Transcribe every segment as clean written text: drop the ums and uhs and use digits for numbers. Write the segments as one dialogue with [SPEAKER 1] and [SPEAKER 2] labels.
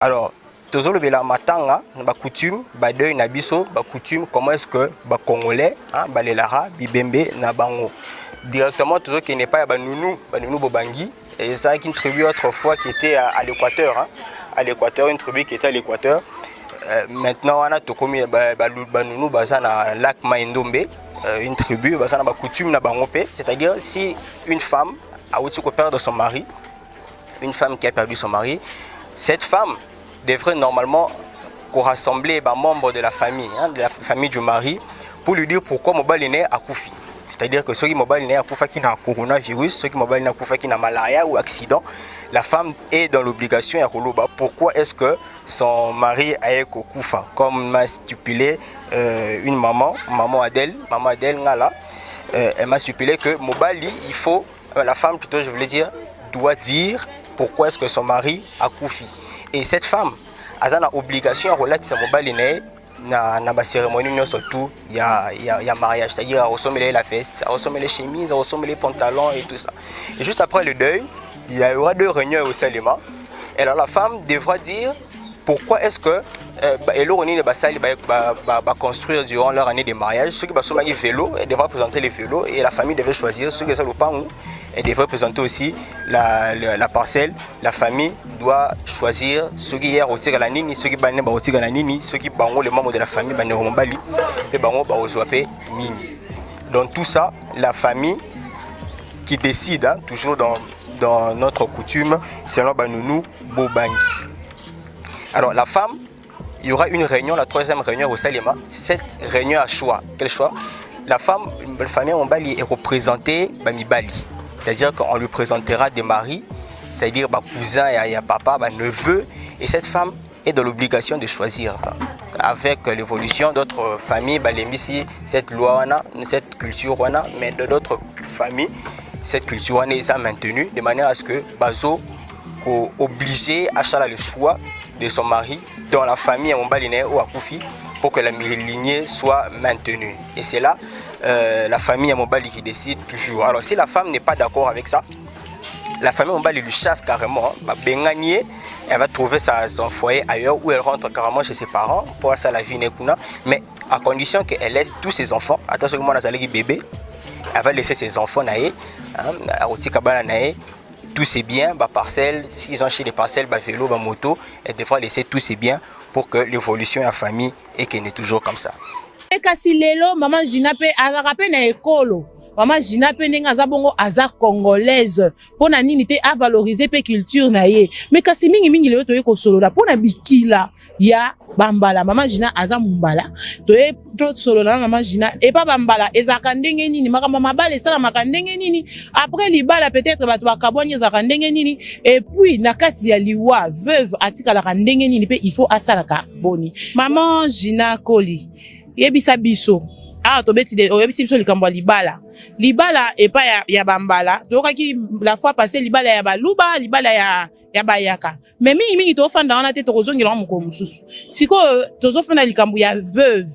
[SPEAKER 1] Alors, toujours le matanga, ba coutume, ba deuil na biso, ba coutume, comment est-ce que ba congolais, ba lelara, bibembe na bango. Directement toujours qui n'est pas ba nounou bobangi, et ça qui une tribu autrefois qui était à l'équateur, à l'équateur, une tribu qui était à l'équateur. Maintenant on a tout comme ba nounou baza na lac Maendombe, une tribu baza na ba coutume na bango pe, c'est-à-dire si une femme a outil ko perdre son mari, une femme qui a perdu son mari, cette femme devrait normalement rassembler les membres de la famille du mari, pour lui dire pourquoi mobile est né à Koufi. C'est-à-dire que ceux qui mobile né à Koufa qui n'a coronavirus, ceux qui mobile né à Koufa qui n'a malaria ou accident, la femme est dans l'obligation à Koloba. Pourquoi est-ce que son mari a été Koufa? Comme m'a stipulé une maman Adèle Ngala, elle m'a stipulé que mobile, il faut, la femme plutôt je voulais dire, doit dire pourquoi est-ce que son mari a Koufi. Et cette femme a une obligation à relater sa mobile na la cérémonie, surtout il y a mariage, c'est-à-dire à ressembler la veste, à ressembler les chemises, à ressembler les pantalons et tout ça. Et juste après le deuil, il y aura 2 réunions au Salima. Et alors la femme devra dire pourquoi est-ce que va construire durant leur année de mariage. Ceux qui vont sur vélo, elle devra présenter les vélos et la famille devait choisir. Ceux qui sont au Pangou, elle devrait présenter aussi la parcelle. La famille doit choisir ceux qui sont au la nini, ceux qui sont au la nini, ceux qui sont les membres de la famille, et mini. Donc tout ça, la famille qui décide, toujours dans notre coutume, selon Banounou Bobangi. Alors la femme, il y aura une réunion, la 3e réunion au Salima. Cette réunion a choix. Quel choix? La famille Mbali est représentée par Mibali. C'est-à-dire qu'on lui présentera des maris, c'est-à-dire cousin et papa, neveu. Et cette femme est dans l'obligation de choisir. Avec l'évolution d'autres familles, cette loi, cette culture, mais de d'autres familles, cette culture est maintenue de manière à ce que Bazo soit obligé à faire le choix de son mari dans la famille Mbaliné ou à Koufi pour que la lignée soit maintenue. Et c'est là la famille Mbali qui décide toujours. Alors si la femme n'est pas d'accord avec ça, la famille Mbali lui chasse carrément. Elle va trouver son foyer ailleurs où elle rentre carrément chez ses parents pour ça la vie Nekuna. Mais à condition qu'elle laisse tous ses enfants. Attention, moi, bébé, elle va laisser ses enfants naïe, tous ces biens, parcelles, s'ils ont chez les parcelles, vélo, moto, elle devra laisser tous ces biens pour que l'évolution de la famille et qu'elle est toujours comme ça.
[SPEAKER 2] Kasi lelo maman Gina pe azarape na ekolo. Maman Gina pe ndenge azabongo aza congolaise. Pona nini te a valoriser pe culture na ye. Mais kasi mingi lelo toye ko solola pona bikila ya bambala. Maman Gina aza mumbala. Toye to solola maman Gina et pas bambala ezaka ndenge nini makamba mabala esala makandenge nini. Après libala peut-être bato bakabonye ezaka ndenge nini et puis na kati ya liwa veuve atikala ka ndenge nini pe il faut asala ka boni. Maman Gina Koli yebisa biso to beti de yebisa biso likambo libala et pas ya bambala toka ki la fois passée libala ya baluba libala ya bayaka mais mingi to fanda wana te to kozongela moko mususu siko tozo fanda likambo ya veuve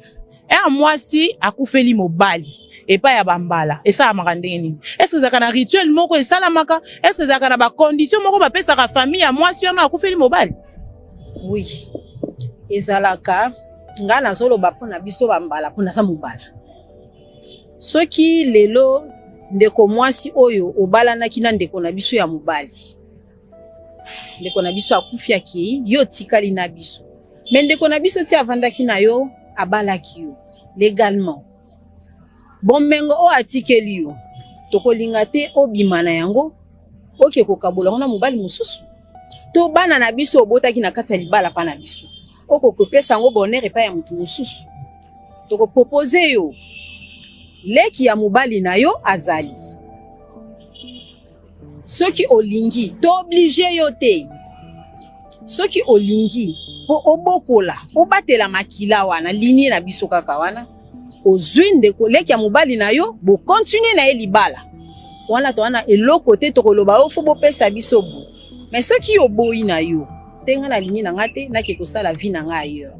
[SPEAKER 2] et moi si akufeli mobali et pas ya bambala et ça makandenge nini est-ce que ça kana rituel moko et sala maka est-ce que ça kana ba condition moko ba pesa ka famille ya moi si on akufeli mobali
[SPEAKER 3] oui ezalaka nga nazolo bapona biso bambala pona sa mobala soki lelo ndeko mwasi oyo obalana kina ndeko na biso ya mobali ndeko na biso akufia ki yo tikali na biso mais ndeko na biso ti avandaki na yo abalaki yo légalement bommengo o atikeli yo tokolinga te obima na yango oke kokabola na mobali mususu to bana na biso obotaki na kati ya libala pa na biso oko kopesa ngo bonheur epa ya mutu mususu toko proposer yo leki ya mobali na yo azali soki olingi to obligé yo te soki olingi po obokola obatela makila wana linie na biso kaka wana ozwi ndeko leki ya mobali na yo bo continuer na ye libala wana to wana eloko te tokoloba ofo bopesa biso bo mais soki oboyi na yo tenga na ligne na ngate na ke kosala vie na nga ailleurs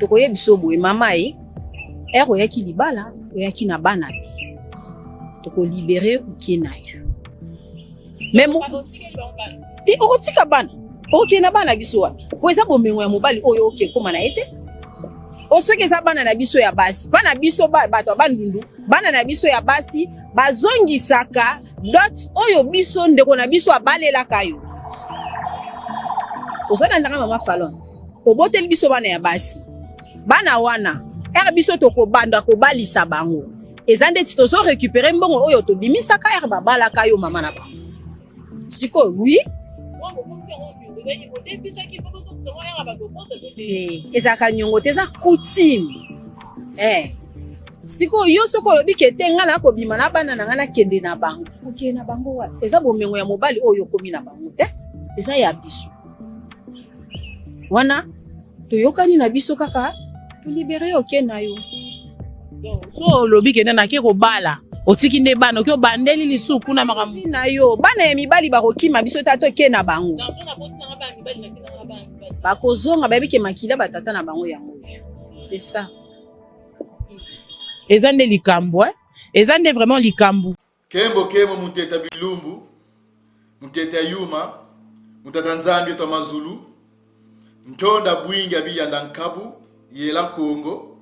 [SPEAKER 3] tokoye biso boye mama ero yaki libala oyaki na bana te toko libérer ukie na yo même ti okotika bana Ok na bana biso wapi ko eza bomengo ya mobali oyo ok koma na ete o soki eza bana na biso ya basi bana biso bato bandundu bana na biso ya basi bazongisaka dot oyo biso ndeko na biso abalelaka yo kozana ndanga mama Falon oboteli biso bana ya basi bana wana ere biso tokobanda kobalisa bango eza ndeti tozo récupérer mbongo oyo tobimisaka ere babalaka yo mama na bango siko oui ezaka nyongo te eza coutume siko yo soko olobi ke te nga na kobima na bana na nga na kende na bango okende na bango wa eza bomengo ya mobali oyo komi na bango te eza ya biso wana toyokani na biso kaka tolibere okende na yo
[SPEAKER 2] so olobi kende na ke kobala otiki nde bana oki obandeli lisuku na makambo
[SPEAKER 3] na yo bana ya mibali bakokima biso ta toke na bango bakozonga bayebi ke makila batata na bango yango c'est ça
[SPEAKER 2] eza nde likambo eza nde vraiment likambo
[SPEAKER 4] kembo muteta bilumbu muteta yuma mutata nzambi to mazulu ntonda bwinga biyanda nkabu yela Congo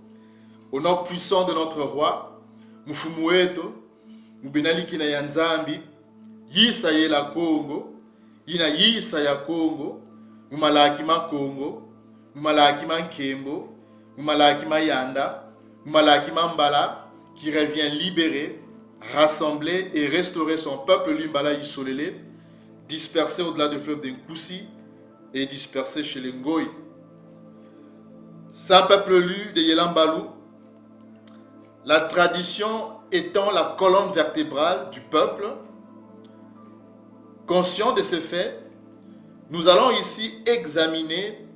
[SPEAKER 4] au nom puissant de notre roi mufumu wetu mbenaliki na ya nzambi yisa yela Congo ina yisa ya Congo mumalaki ma Congo mumalaki ma Nkembo mumalaki ma Yanda mumalaki ma Mbala qui revient libérer, rassembler et restaurer son peuple Limbala Isolélé dispersé au-delà du fleuve d'Nkoussi et dispersé chez les Ngoï. Saint peuple lu de Yelambalou, la tradition étant la colonne vertébrale du peuple. Conscient de ces faits, nous allons ici examiner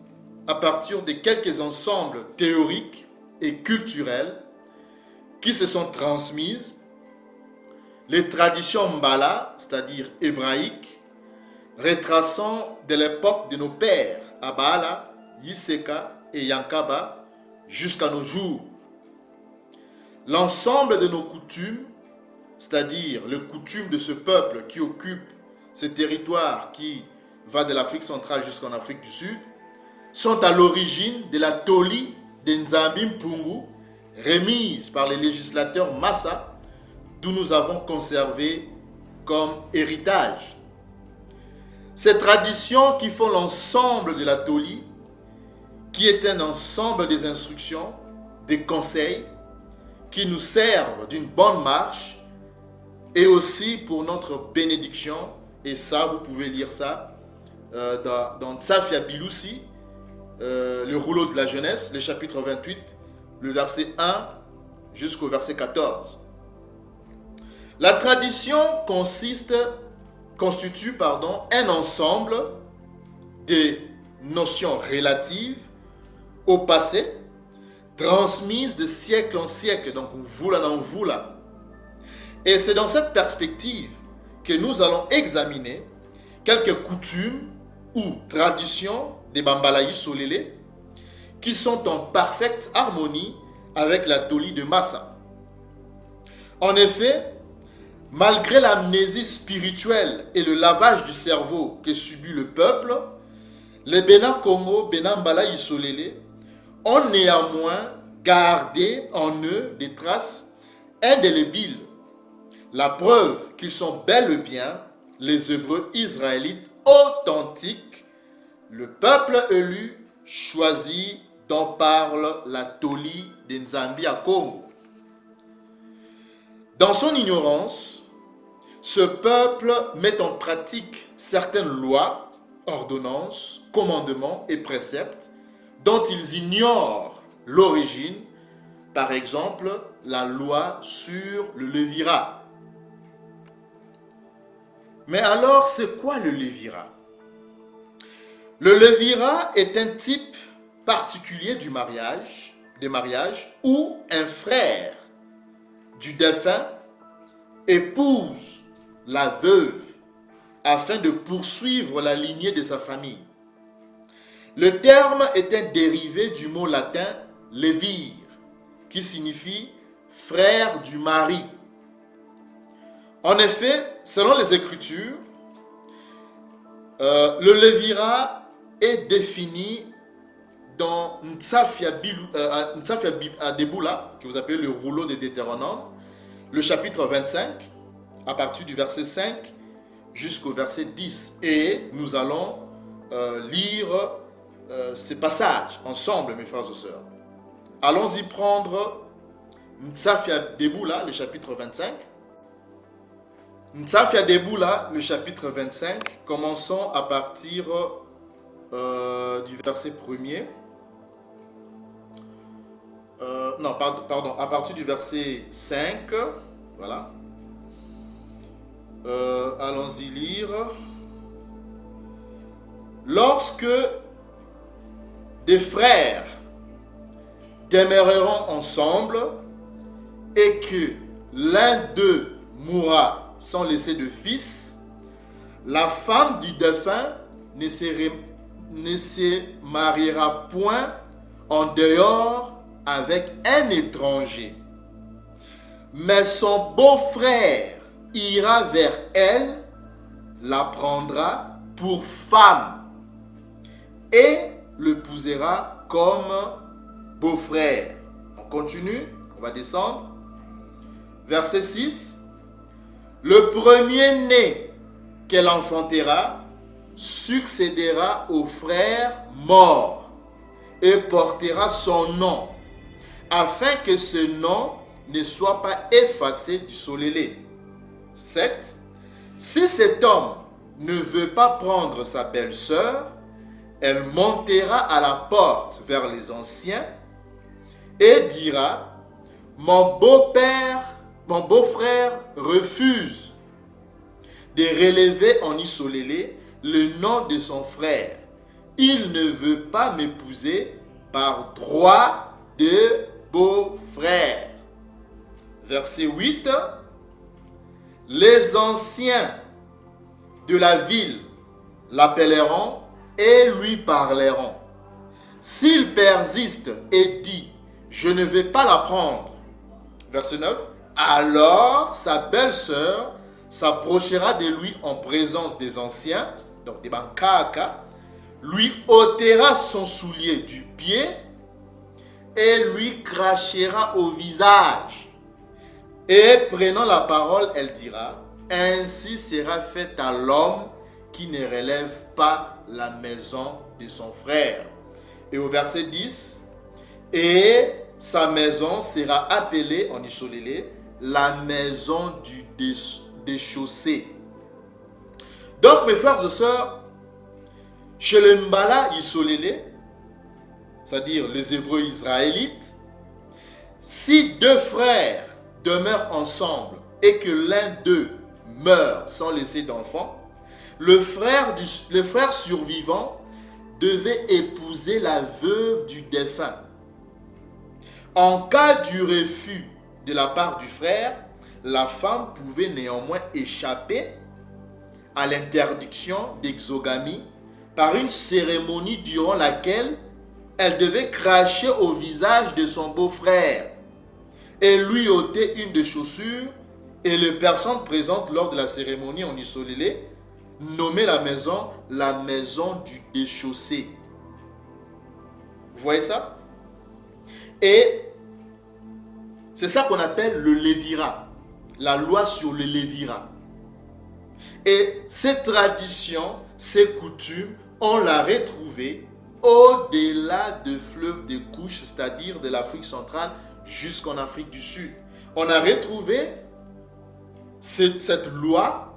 [SPEAKER 4] à partir de quelques ensembles théoriques et culturels qui se sont transmises les traditions Mbala, c'est-à-dire hébraïques, retraçant de l'époque de nos pères Abala, Yiseka et Yankaba jusqu'à nos jours. L'ensemble de nos coutumes, c'est-à-dire les coutumes de ce peuple qui occupe ce territoire qui va de l'Afrique centrale jusqu'en Afrique du Sud, sont à l'origine de la Toli de Nzambi Mpungu, remise par les législateurs Massa, d'où nous avons conservé comme héritage. Ces traditions qui font l'ensemble de la Toli, qui est un ensemble des instructions, des conseils, qui nous servent d'une bonne marche et aussi pour notre bénédiction. Et ça, vous pouvez lire ça dans Tsafia Biloussi, le rouleau de la jeunesse, le chapitre 28, le verset 1 jusqu'au verset 14. La tradition constitue un ensemble de notions relatives au passé, transmises de siècle en siècle, donc voula en voula. Et c'est dans cette perspective que nous allons examiner quelques coutumes ou traditions des Bambalaï Solélé qui sont en parfaite harmonie avec la Toli de Massa. En effet, malgré l'amnésie spirituelle et le lavage du cerveau que subit le peuple, les Bénin Congo, Bénin Mbalaï Solélé ont néanmoins gardé en eux des traces indélébiles. La preuve qu'ils sont bel et bien les Hébreux israélites authentiques, le peuple élu choisi dont parle la Toli de Nzambi à Congo. Dans son ignorance, ce peuple met en pratique certaines lois, ordonnances, commandements et préceptes dont ils ignorent l'origine, par exemple la loi sur le lévira. Mais alors, c'est quoi le lévira? Le lévira est un type particulier des mariages où un frère du défunt épouse la veuve afin de poursuivre la lignée de sa famille. Le terme est un dérivé du mot latin levir, qui signifie frère du mari. En effet, selon les Écritures, Le Lévira est défini dans Ntsafia Deboula, que vous appelez le rouleau de Deutéronome, le chapitre 25, à partir du verset 5 jusqu'au verset 10. Et nous allons lire ces passages ensemble, mes frères et sœurs. Allons-y prendre Ntsafia Deboula, le chapitre 25. Ntsafia Deboula, le chapitre 25, commençons à partir du verset 1er. À partir du verset 5. Voilà. Allons-y lire. Lorsque des frères demeureront ensemble et que l'un d'eux mourra sans laisser de fils, la femme du défunt ne se mariera point en dehors avec un étranger, mais son beau-frère ira vers elle, la prendra pour femme et l'épousera comme beau-frère. On continue, on va descendre. Verset 6. Le premier-né qu'elle enfantera succédera au frère mort et portera son nom, afin que ce nom ne soit pas effacé du solélé. 7. Si cet homme ne veut pas prendre sa belle-sœur, elle montera à la porte vers les anciens et dira: mon beau-frère refuse de relever en isolélé le nom de son frère. Il ne veut pas m'épouser par droit de beau-frère. Verset 8. Les anciens de la ville l'appelleront et lui parleront. S'il persiste et dit: je ne vais pas la prendre. Verset 9. Alors sa belle-sœur s'approchera de lui en présence des anciens, donc des bankaka, lui ôtera son soulier du pied et lui crachera au visage. Et prenant la parole, elle dira: ainsi sera fait à l'homme qui ne relève pas la maison de son frère. Et au verset 10, et sa maison sera appelée en isolélé la maison du déchaussé. Donc mes frères et sœurs, chez les Mbala isolélé, c'est-à-dire les Hébreux israélites, si deux frères demeurent ensemble et que l'un d'eux meurt sans laisser d'enfant, le frère survivant devait épouser la veuve du défunt. En cas du refus de la part du frère, la femme pouvait néanmoins échapper à l'interdiction d'exogamie par une cérémonie durant laquelle elle devait cracher au visage de son beau-frère et lui ôter une des chaussures, et les personnes présentes lors de la cérémonie en isolélé nommaient la maison du déchaussé. Vous voyez ça? Et c'est ça qu'on appelle le lévira, la loi sur le lévira. Et ces traditions, ces coutumes, on l'a retrouvée au-delà de fleuve de couches, c'est-à-dire de l'Afrique centrale jusqu'en Afrique du Sud. On a retrouvé cette loi,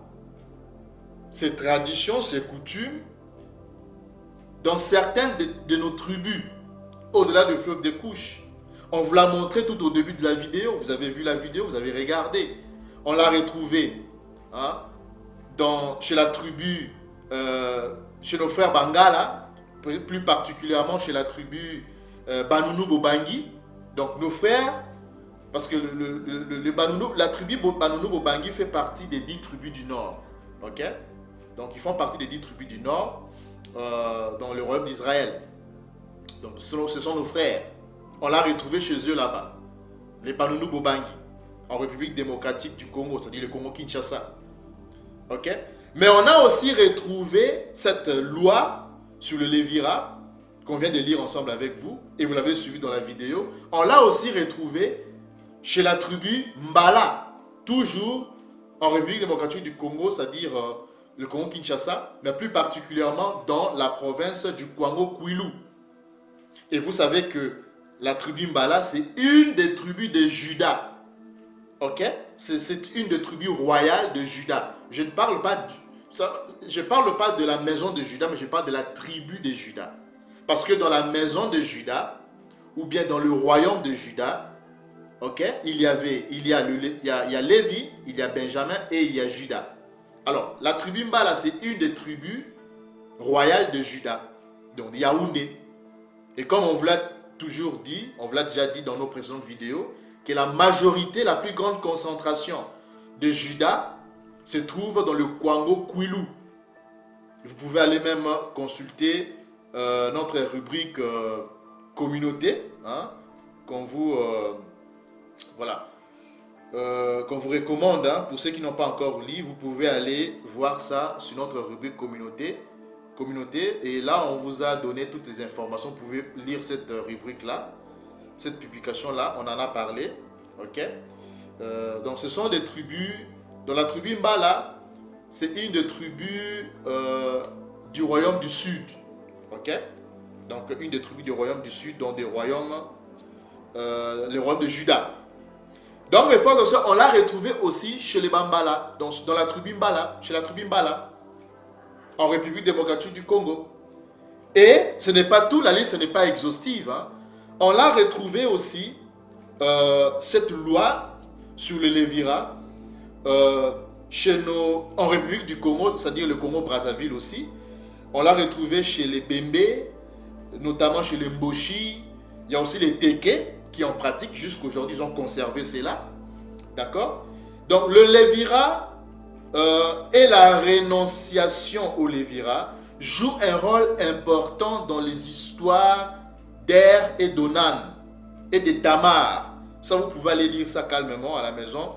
[SPEAKER 4] ces traditions, ces coutumes dans certaines de nos tribus, au-delà du fleuve des couches. On vous l'a montré tout au début de la vidéo. Vous avez vu la vidéo, vous avez regardé. On l'a retrouvé chez la tribu, chez nos frères Bangala, plus particulièrement chez la tribu Banunu Bobangi. Donc nos frères, parce que la tribu Banunu Bobangi fait partie des 10 tribus du Nord. Ok? Donc ils font partie des 10 tribus du Nord dans le royaume d'Israël. Donc ce sont nos frères. On l'a retrouvé chez eux là-bas. Les Banunu Bobangi, en République démocratique du Congo, c'est-à-dire le Congo-Kinshasa. Ok? Mais on a aussi retrouvé cette loi sur le Lévira, qu'on vient de lire ensemble avec vous, et vous l'avez suivi dans la vidéo. On l'a aussi retrouvé chez la tribu Mbala, toujours en République démocratique du Congo, c'est-à-dire le Congo-Kinshasa, mais plus particulièrement dans la province du Kwango-Kwilu. Et vous savez que la tribu Mbala, c'est une des tribus de Juda. Ok? C'est une des tribus royales de Juda. Je ne parle pas, de la maison de Juda, mais je parle de la tribu de Juda. Parce que dans la maison de Juda, ou bien dans le royaume de Juda, ok, il y a Lévi, il y a Benjamin et il y a Juda. Alors, la tribu Mbala, c'est une des tribus royales de Juda, donc Yaoundé. Et comme on vous l'a toujours dit, on vous l'a déjà dit dans nos précédentes vidéos, que la majorité, la plus grande concentration de Juda se trouve dans le Kwango-Kwilu. Vous pouvez aller même consulter notre rubrique communauté, hein, qu'on vous recommande, hein, pour ceux qui n'ont pas encore lu, vous pouvez aller voir ça sur notre rubrique communauté, et là on vous a donné toutes les informations. Vous pouvez lire cette rubrique là, cette publication là, on en a parlé, ok. Donc ce sont des tribus. Dans la tribu Mbala, c'est une des tribus du royaume du sud, ok. Donc une des tribus du royaume du sud, dans des royaumes, le royaume de Juda. Donc mes frères et sœurs, on l'a retrouvé aussi chez les Bambala, dans la tribu Mbala, chez la tribu Mbala, en République démocratique du Congo. Et ce n'est pas tout, la liste n'est pas exhaustive, hein. On l'a retrouvé aussi, cette loi sur le Lévira, en République du Congo, c'est-à-dire le Congo-Brazzaville aussi. On l'a retrouvé chez les Bembe, notamment chez les Mboshi. Il y a aussi les Teke qui en pratiquent jusqu'aujourd'hui, ils ont conservé cela. D'accord? Donc le Lévira et la renonciation au Lévira jouent un rôle important dans les histoires d'Er et d'Onan et de Tamar. Ça, vous pouvez aller lire ça calmement à la maison.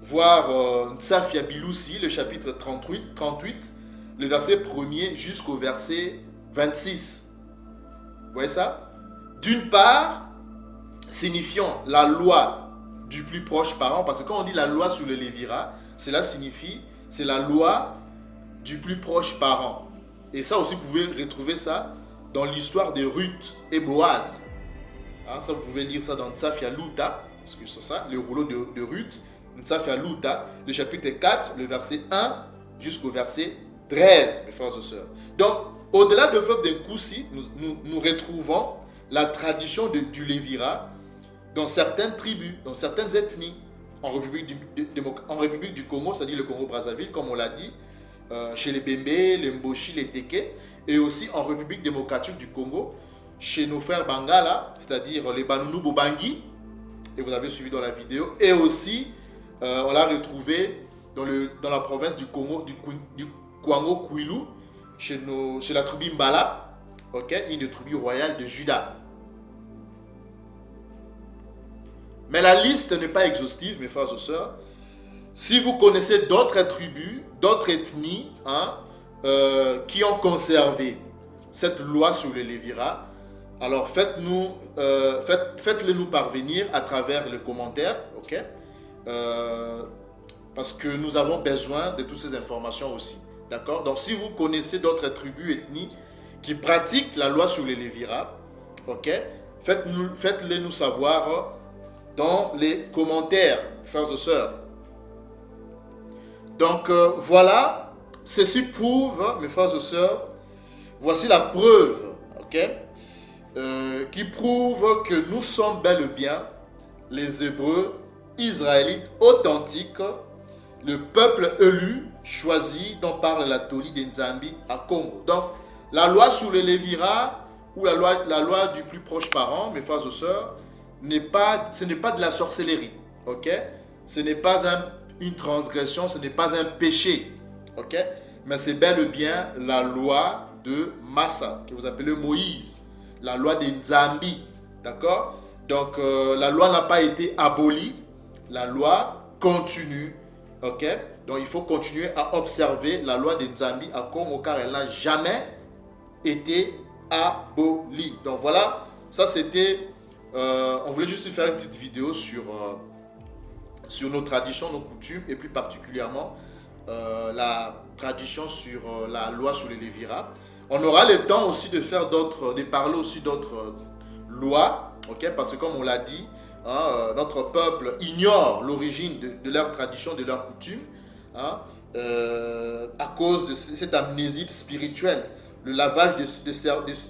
[SPEAKER 4] Voir Ntsafia Biloussi, le chapitre 38, le verset 1er jusqu'au verset 26. Vous voyez ça? D'une part, signifiant la loi du plus proche parent, parce que quand on dit la loi sur le Lévira, cela signifie, c'est la loi du plus proche parent. Et ça aussi, vous pouvez retrouver ça dans l'histoire de Ruth et Boaz. Hein, ça, vous pouvez lire ça dans Ntsafia Luta, parce que c'est ça, le rouleau de Ruth. Ntsafia Luta, le chapitre 4, le verset 1 jusqu'au verset 13, mes frères et sœurs. Donc, au-delà de Veuve d'Nkoussi, nous retrouvons la tradition du Lévira dans certaines tribus, dans certaines ethnies, en République du Congo, c'est-à-dire le Congo-Brazzaville, comme on l'a dit, chez les Bembe, les Mboshi, les Teke, et aussi en République démocratique du Congo, chez nos frères Bangala, c'est-à-dire les Banunu Bobangi, et vous avez suivi dans la vidéo, et aussi on l'a retrouvé dans la province du Congo, du Kwango-Kwilu, chez la tribu Mbala, okay, une des tribus royales de Juda. Mais la liste n'est pas exhaustive, mes frères et sœurs. Si vous connaissez d'autres tribus, d'autres ethnies, hein, qui ont conservé cette loi sur le Lévira, alors faites-le nous parvenir à travers les commentaires, ok? Parce que nous avons besoin de toutes ces informations aussi, d'accord? Donc si vous connaissez d'autres tribus, ethnies qui pratiquent la loi sur les Lévira, ok? Faites-le nous savoir dans les commentaires, frères et sœurs. Donc voilà, ceci prouve, mes frères et sœurs, voici la preuve, ok, qui prouve que nous sommes bel et bien les Hébreux israélites authentiques, le peuple élu, choisi, dont parle la Toli de Nzambi à Congo. Donc la loi sur le Lévira ou la loi du plus proche parent, mes frères et sœurs, ce n'est pas de la sorcellerie, ok? Ce n'est pas une transgression, ce n'est pas un péché, ok? Mais c'est bel et bien la loi de Massa, que vous appelez Moïse, la loi de Nzambi, d'accord? Donc la loi n'a pas été abolie, la loi continue, ok? Donc il faut continuer à observer la loi de Nzambi à Congo car elle n'a jamais été abolie. Donc voilà, ça c'était... on voulait juste faire une petite vidéo sur nos traditions, nos coutumes et plus particulièrement la tradition sur la loi sur les lévirats. On aura le temps aussi de faire de parler aussi d'autres lois, ok? Parce que comme on l'a dit, hein, notre peuple ignore l'origine de leurs traditions, de leurs coutumes, hein, à cause de cette amnésie spirituelle, le lavage du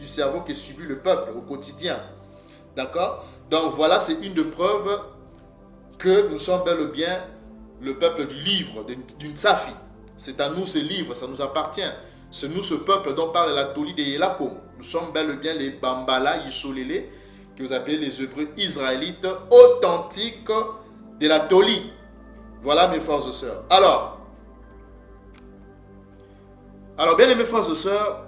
[SPEAKER 4] cerveau que subit le peuple au quotidien. D'accord? Donc voilà, c'est une des preuves que nous sommes bel et bien le peuple du livre, d'une Tsafi. C'est à nous ce livre, ça nous appartient. C'est nous ce peuple dont parle la Toli de Yelako. Nous sommes bel et bien les Bambala, Yisolele, que vous appelez les Hébreux israélites authentiques de la Toli. Voilà mes frères et sœurs. Alors bien aimés frères et sœurs,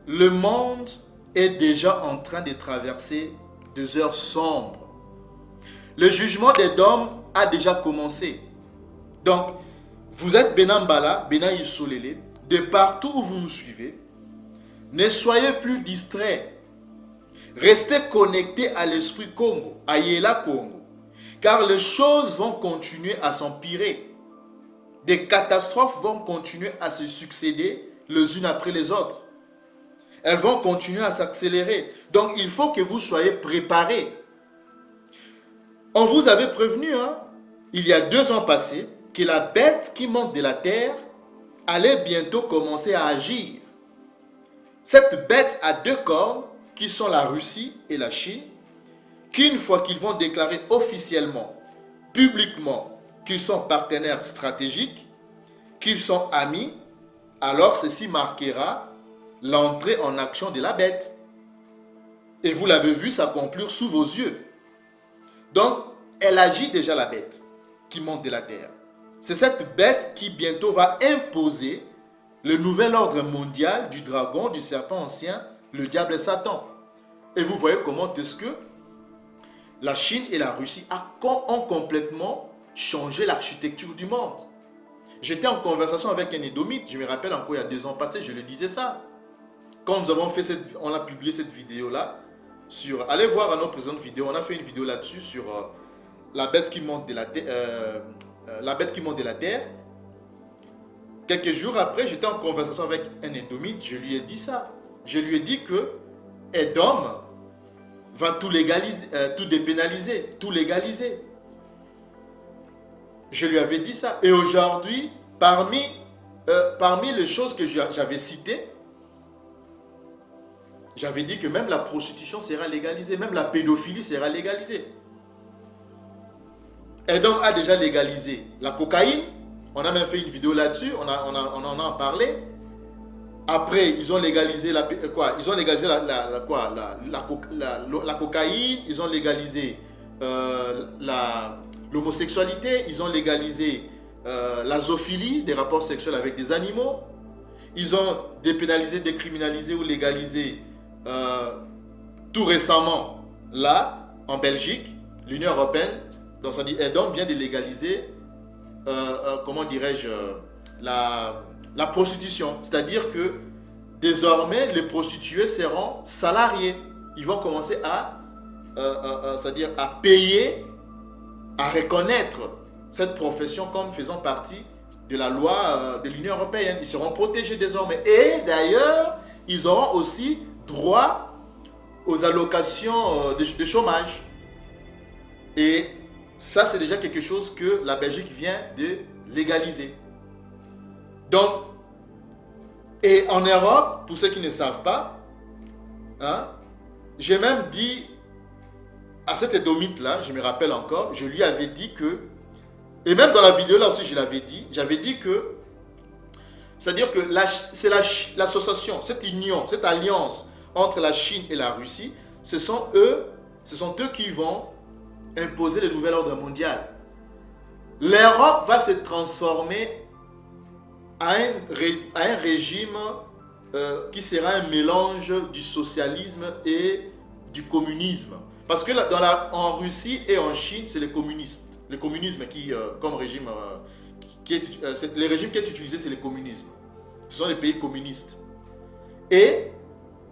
[SPEAKER 4] le monde est déjà en train de traverser des heures sombres. Le jugement des hommes a déjà commencé. Donc, vous êtes Benambala, Bena Yisolele, de partout où vous nous suivez, ne soyez plus distraits. Restez connectés à l'esprit Congo, à Yela Congo, car les choses vont continuer à s'empirer. Des catastrophes vont continuer à se succéder les unes après les autres. Elles vont continuer à s'accélérer. Donc, il faut que vous soyez préparés. On vous avait prévenu, hein, il y a 2 ans passés, que la bête qui monte de la terre allait bientôt commencer à agir. Cette bête a 2 cornes, qui sont la Russie et la Chine, qu'une fois qu'ils vont déclarer officiellement, publiquement, qu'ils sont partenaires stratégiques, qu'ils sont amis, alors ceci marquera l'entrée en action de la bête. Et vous l'avez vu s'accomplir sous vos yeux. Donc, elle agit déjà, la bête qui monte de la terre. C'est cette bête qui bientôt va imposer le nouvel ordre mondial du dragon, du serpent ancien, le diable et Satan. Et vous voyez comment est-ce que la Chine et la Russie ont complètement changé l'architecture du monde. J'étais en conversation avec un édomite, je me rappelle encore il y a 2 ans passés, je le disais ça. Quand nous avons fait on a publié cette vidéo-là, allez voir à nos présentes vidéos, on a fait une vidéo là-dessus sur la bête qui monte de la terre. Quelques jours après, j'étais en conversation avec un édomite, je lui ai dit ça. Je lui ai dit que Edom va tout légaliser, tout dépénaliser, tout légaliser. Je lui avais dit ça. Et aujourd'hui, parmi les choses que j'avais citées, j'avais dit que même la prostitution sera légalisée, même la pédophilie sera légalisée. Edom a déjà légalisé la cocaïne. On a même fait une vidéo là-dessus, on en a parlé. Après, ils ont légalisé la cocaïne, ils ont légalisé l'homosexualité, ils ont légalisé la zoophilie, des rapports sexuels avec des animaux. Ils ont dépénalisé, décriminalisé ou légalisé tout récemment, là, en Belgique, l'Union européenne. Donc ça dit, Edom vient de légaliser, comment dirais-je, la prostitution. C'est-à-dire que désormais, les prostituées seront salariées. Ils vont commencer c'est-à-dire à payer, à reconnaître cette profession comme faisant partie de la loi de l'Union européenne. Ils seront protégés désormais. Et d'ailleurs, ils auront aussi droit aux allocations de chômage. Et ça, c'est déjà quelque chose que la Belgique vient de légaliser. Donc, et en Europe, pour ceux qui ne savent pas, hein, j'ai même dit à cet édomite-là, je me rappelle encore, je lui avais dit que, et même dans la vidéo là aussi je l'avais dit, j'avais dit que, c'est-à-dire que c'est l'association, cette union, cette alliance entre la Chine et la Russie, ce sont eux qui vont imposer le nouvel ordre mondial. L'Europe va se transformer à un régime qui sera un mélange du socialisme et du communisme. Parce que en Russie et en Chine, c'est les communistes. Le communisme qui, comme régime les régimes qui est utilisé, c'est le communisme. Ce sont les pays communistes. Et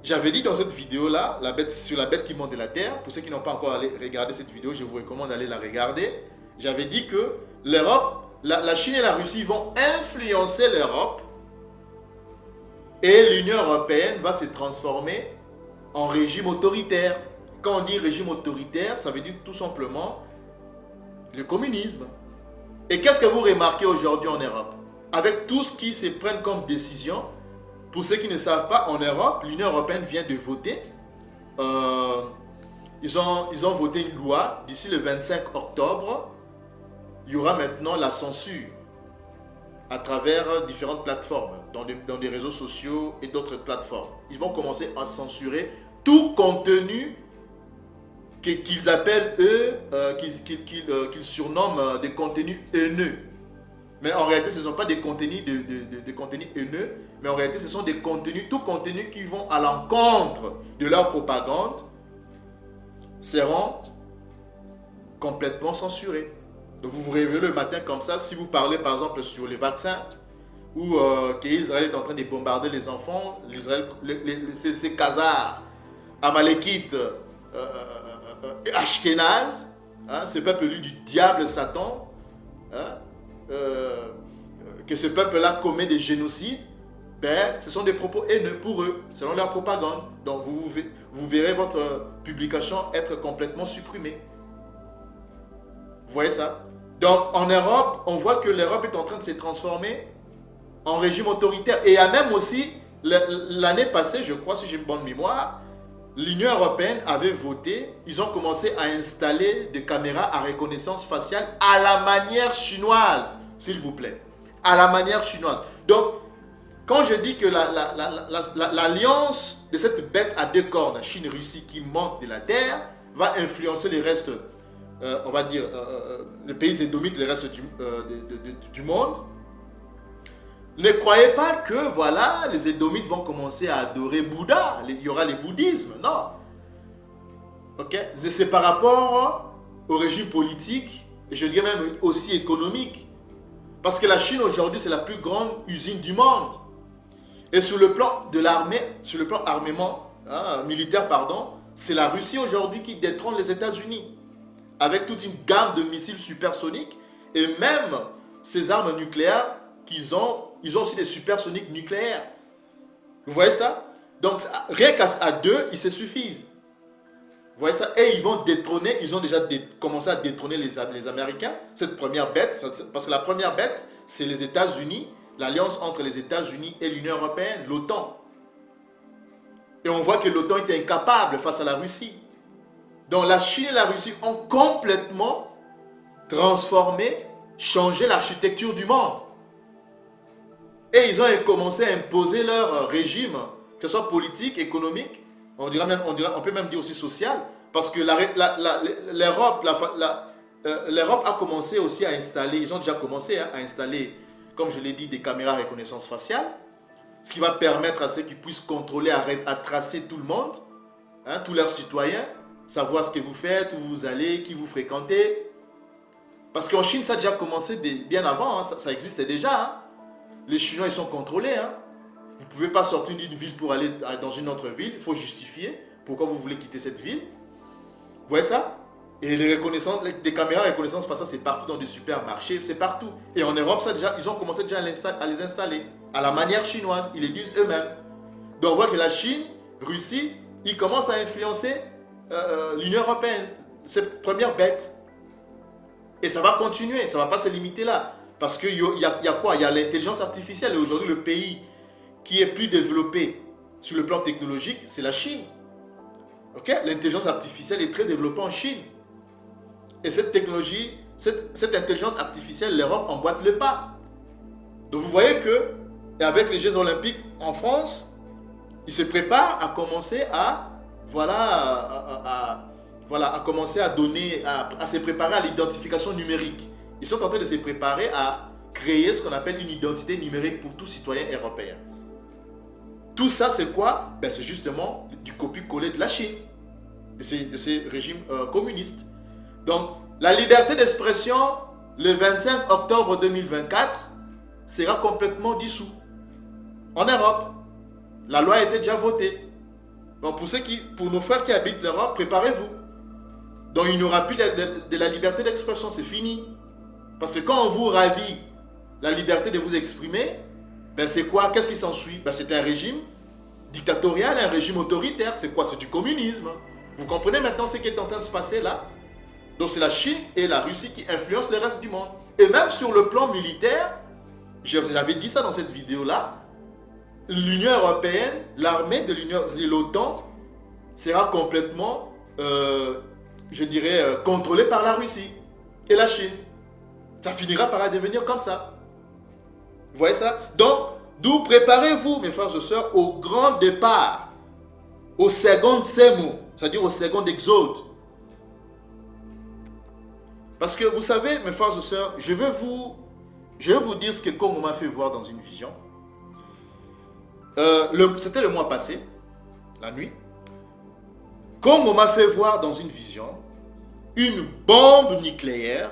[SPEAKER 4] j'avais dit dans cette vidéo-là, sur la bête qui monte de la terre, pour ceux qui n'ont pas encore regardé cette vidéo, je vous recommande d'aller la regarder. J'avais dit que l'Europe, la Chine et la Russie vont influencer l'Europe et l'Union européenne va se transformer en régime autoritaire. Quand on dit régime autoritaire, ça veut dire tout simplement le communisme. Et qu'est-ce que vous remarquez aujourd'hui en Europe? Avec tout ce qui se prennent comme décision, pour ceux qui ne savent pas, en Europe, l'Union européenne vient de voter. Ils ont voté une loi. D'ici le 25 octobre, il y aura maintenant la censure à travers différentes plateformes, dans des réseaux sociaux et d'autres plateformes. Ils vont commencer à censurer tout contenu qu'ils appellent, eux, qu'ils surnomment des contenus haineux. Mais en réalité, ce ne sont pas des contenus, des contenus haineux, mais en réalité, ce sont des contenus, tout contenu qui vont à l'encontre de leur propagande seront complètement censurés. Donc vous vous réveillez le matin comme ça, si vous parlez par exemple sur les vaccins, ou qu'Israël est en train de bombarder les enfants, ces Khazars, Amalekites, Ashkénazes, hein, ce peuple lui du diable Satan, hein, que ce peuple-là commet des génocides, ben, ce sont des propos haineux pour eux, selon leur propagande. Donc vous verrez votre publication être complètement supprimée. Vous voyez ça? Donc en Europe, on voit que l'Europe est en train de se transformer en régime autoritaire. Et il y a même aussi, l'année passée, je crois, si j'ai une bonne mémoire, l'Union européenne avait voté, ils ont commencé à installer des caméras à reconnaissance faciale à la manière chinoise, s'il vous plaît. À la manière chinoise. Donc, quand je dis que l'alliance de cette bête à deux cornes, Chine-Russie, qui monte de la terre, va influencer les restes, on va dire, les pays édomites, le reste du monde, ne croyez pas que voilà, les Édomites vont commencer à adorer Bouddha. Il y aura le bouddhisme. Non. Ok? C'est par rapport au régime politique et je dirais même aussi économique. Parce que la Chine aujourd'hui, c'est la plus grande usine du monde. Et sur le plan de l'armée, sur le plan armement, militaire, pardon, c'est la Russie aujourd'hui qui détrône les États-Unis. Avec toute une gamme de missiles supersoniques et même ces armes nucléaires qu'ils ont. Ils ont aussi des supersoniques nucléaires. Vous voyez ça? Donc, rien qu'à deux, ils se suffisent. Vous voyez ça? Et ils vont détrôner, ils ont déjà commencé à détrôner les Américains, cette première bête, parce que la première bête, c'est les États-Unis, l'alliance entre les États-Unis et l'Union européenne, l'OTAN. Et on voit que l'OTAN était incapable face à la Russie. Donc, la Chine et la Russie ont complètement transformé, changé l'architecture du monde. Et ils ont commencé à imposer leur régime, que ce soit politique, économique, on peut même dire aussi social, parce que l'Europe a commencé aussi à installer, ils ont déjà commencé à installer, comme je l'ai dit, des caméras à reconnaissance faciale, ce qui va permettre à ceux qui puissent contrôler, à tracer tout le monde, hein, tous leurs citoyens, savoir ce que vous faites, où vous allez, qui vous fréquentez. Parce qu'en Chine, ça a déjà commencé bien avant, hein, ça existait déjà, hein. Les Chinois, ils sont contrôlés. Hein. Vous ne pouvez pas sortir d'une ville pour aller dans une autre ville. Il faut justifier pourquoi vous voulez quitter cette ville. Vous voyez ça? Et des caméras de reconnaissance faciale, c'est partout dans des supermarchés, c'est partout. Et en Europe, ils ont commencé déjà à les installer à la manière chinoise. Ils les disent eux-mêmes. Donc on voit que la Chine, Russie, ils commencent à influencer l'Union européenne. Cette première bête. Et ça va continuer, ça ne va pas se limiter là. Parce qu'il y a quoi? Il y a l'intelligence artificielle. Et aujourd'hui, le pays qui est plus développé sur le plan technologique, c'est la Chine. Okay? L'intelligence artificielle est très développée en Chine. Et cette technologie, cette intelligence artificielle, l'Europe emboîte le pas. Donc vous voyez que, avec les Jeux Olympiques en France, ils se préparent à commencer à se préparer à l'identification numérique. Ils sont en train de se préparer à créer ce qu'on appelle une identité numérique pour tout citoyen européen. Tout ça, c'est quoi? Ben, c'est justement du copier-coller de la Chine, de ces régimes communistes. Donc, la liberté d'expression le 25 octobre 2024, sera complètement dissous. En Europe, la loi a été déjà votée. Donc pour nos frères qui habitent l'Europe, préparez-vous. Donc il n'y aura plus de la liberté d'expression, c'est fini. Parce que quand on vous ravit la liberté de vous exprimer, ben c'est quoi? Qu'est-ce qui s'ensuit? Ben c'est un régime dictatorial, un régime autoritaire. C'est quoi? C'est du communisme. Vous comprenez maintenant ce qui est en train de se passer là? Donc c'est la Chine et la Russie qui influencent le reste du monde. Et même sur le plan militaire, je vous avais dit ça dans cette vidéo-là, l'Union européenne, l'armée de l'OTAN sera complètement, je dirais, contrôlée par la Russie et la Chine. Ça finira par devenir comme ça. Vous voyez ça? Donc, d'où préparez-vous, mes frères et sœurs, au grand départ, au second sémo, c'est-à-dire au second exode. Parce que vous savez, mes frères et sœurs, je vais vous dire ce que Congo m'a fait voir dans une vision. C'était le mois passé, la nuit. Congo m'a fait voir dans une vision une bombe nucléaire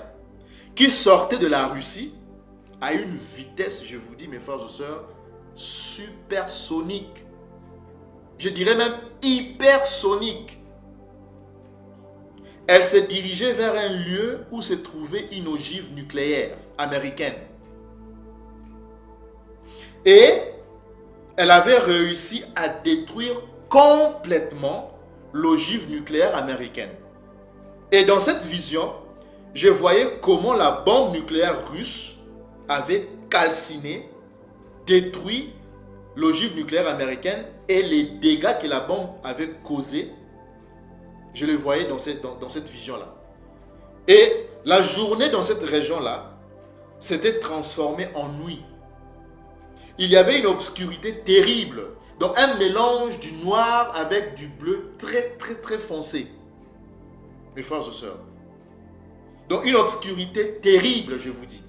[SPEAKER 4] qui sortait de la Russie à une vitesse, je vous dis, mes frères et sœurs, supersonique. Je dirais même hypersonique. Elle s'est dirigée vers un lieu où se trouvait une ogive nucléaire américaine. Et elle avait réussi à détruire complètement l'ogive nucléaire américaine. Et dans cette vision, je voyais comment la bombe nucléaire russe avait calciné, détruit l'ogive nucléaire américaine et les dégâts que la bombe avait causés. Je le voyais dans cette vision-là. Et la journée dans cette région-là s'était transformée en nuit. Il y avait une obscurité terrible. Donc un mélange du noir avec du bleu très très très foncé. Mes frères et sœurs. Donc une obscurité terrible, je vous dis.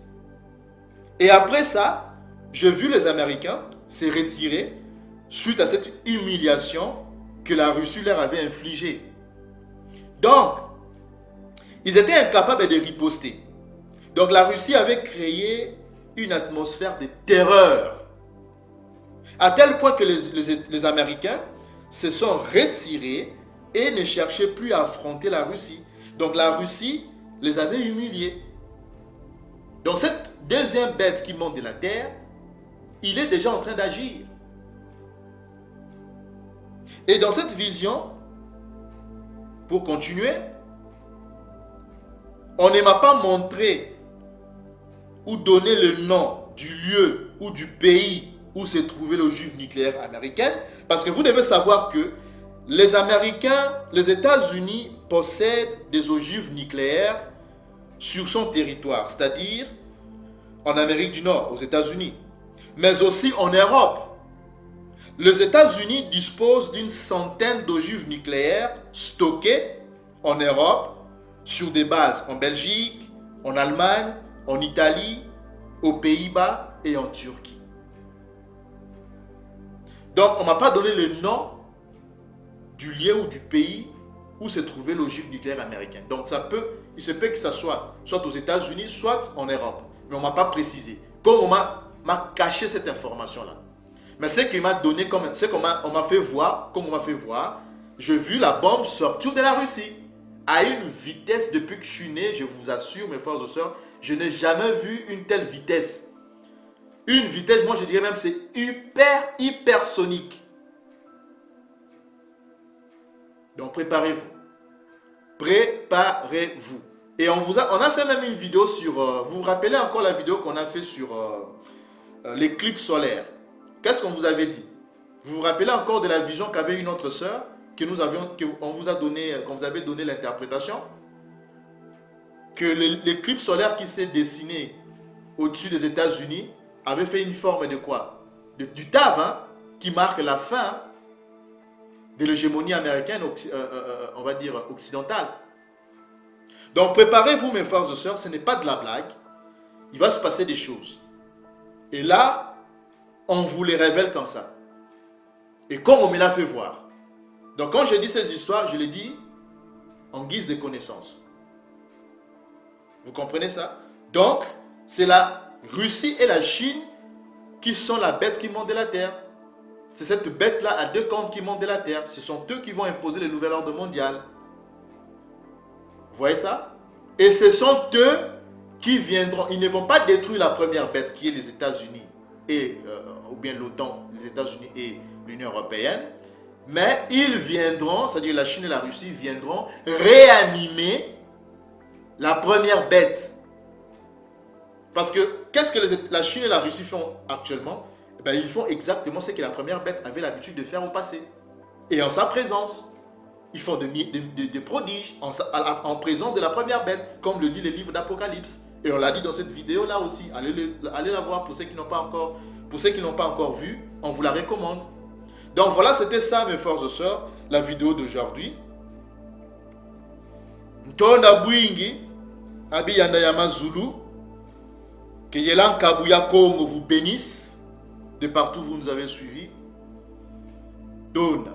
[SPEAKER 4] Et après ça, j'ai vu les Américains se retirer suite à cette humiliation que la Russie leur avait infligée. Donc, ils étaient incapables de riposter. Donc la Russie avait créé une atmosphère de terreur. À tel point que les Américains se sont retirés et ne cherchaient plus à affronter la Russie. Donc la Russie les avait humiliés. Donc cette deuxième bête qui monte de la terre, il est déjà en train d'agir. Et dans cette vision, pour continuer, on ne m'a pas montré ou donné le nom du lieu ou du pays où se trouvait l'ogive nucléaire américaine, parce que vous devez savoir que les Américains, les États-Unis possèdent des ogives nucléaires sur son territoire, c'est-à-dire en Amérique du Nord, aux États-Unis, mais aussi en Europe. Les États-Unis disposent d'une centaine d'ogives nucléaires stockées en Europe, sur des bases en Belgique, en Allemagne, en Italie, aux Pays-Bas et en Turquie. Donc, on ne m'a pas donné le nom du lieu ou du pays où se trouvait l'ogive nucléaire américaine. Donc, il se peut que ça soit aux États-Unis, soit en Europe. Mais on ne m'a pas précisé. Comme on m'a caché cette information-là. Mais ce qu'il m'a donné, ce qu'on m'a fait voir, comme on m'a fait voir, j'ai vu la bombe sortir de la Russie à une vitesse depuis que je suis né. Je vous assure, mes frères et sœurs, je n'ai jamais vu une telle vitesse. Une vitesse, moi je dirais même, c'est hypersonique. Donc préparez-vous. Préparez-vous. Et on a fait même une vidéo sur... vous vous rappelez encore la vidéo qu'on a fait sur l'éclipse solaire? Qu'est-ce qu'on vous avait dit? Vous vous rappelez encore de la vision qu'avait une autre sœur qu'on vous avait donné l'interprétation? Que l'éclipse solaire qui s'est dessinée au-dessus des États-Unis avait fait une forme de quoi? Du Tav, hein, qui marque la fin de l'hégémonie américaine, on va dire occidentale. Donc préparez-vous, mes frères et sœurs, ce n'est pas de la blague. Il va se passer des choses. Et là, on vous les révèle comme ça. Et comme on me l'a fait voir. Donc quand je dis ces histoires, je les dis en guise de connaissance. Vous comprenez ça? Donc, c'est la Russie et la Chine qui sont la bête qui monte de la terre. C'est cette bête-là à deux cornes qui monte de la terre. Ce sont eux qui vont imposer le nouvel ordre mondial. Vous voyez ça? Et ce sont eux qui viendront. Ils ne vont pas détruire la première bête qui est les États-Unis ou bien l'OTAN, les États-Unis et l'Union européenne. Mais ils viendront, c'est-à-dire la Chine et la Russie viendront réanimer la première bête. Parce que qu'est-ce que la Chine et la Russie font actuellement? Ben, ils font exactement ce que la première bête avait l'habitude de faire au passé. Et en sa présence, ils font des prodiges en présence de la première bête, comme le dit le livre d'Apocalypse. Et on l'a dit dans cette vidéo-là aussi. Allez la voir pour ceux qui n'ont pas encore vu. On vous la recommande. Donc voilà, c'était ça, mes frères et sœurs, la vidéo d'aujourd'hui. Ntonda Bwingi, Abiyanda Yamazulu, que Yelan Kabuya Kongo vous bénisse, de partout où vous nous avez suivis. Dona.